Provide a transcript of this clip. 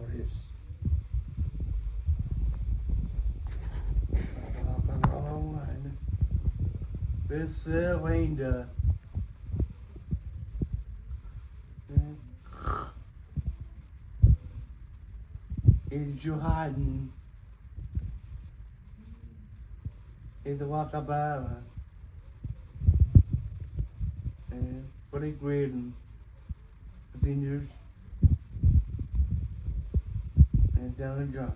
this. This window. Is you hiding in the Wakabara? And what a grading seniors and down drunk.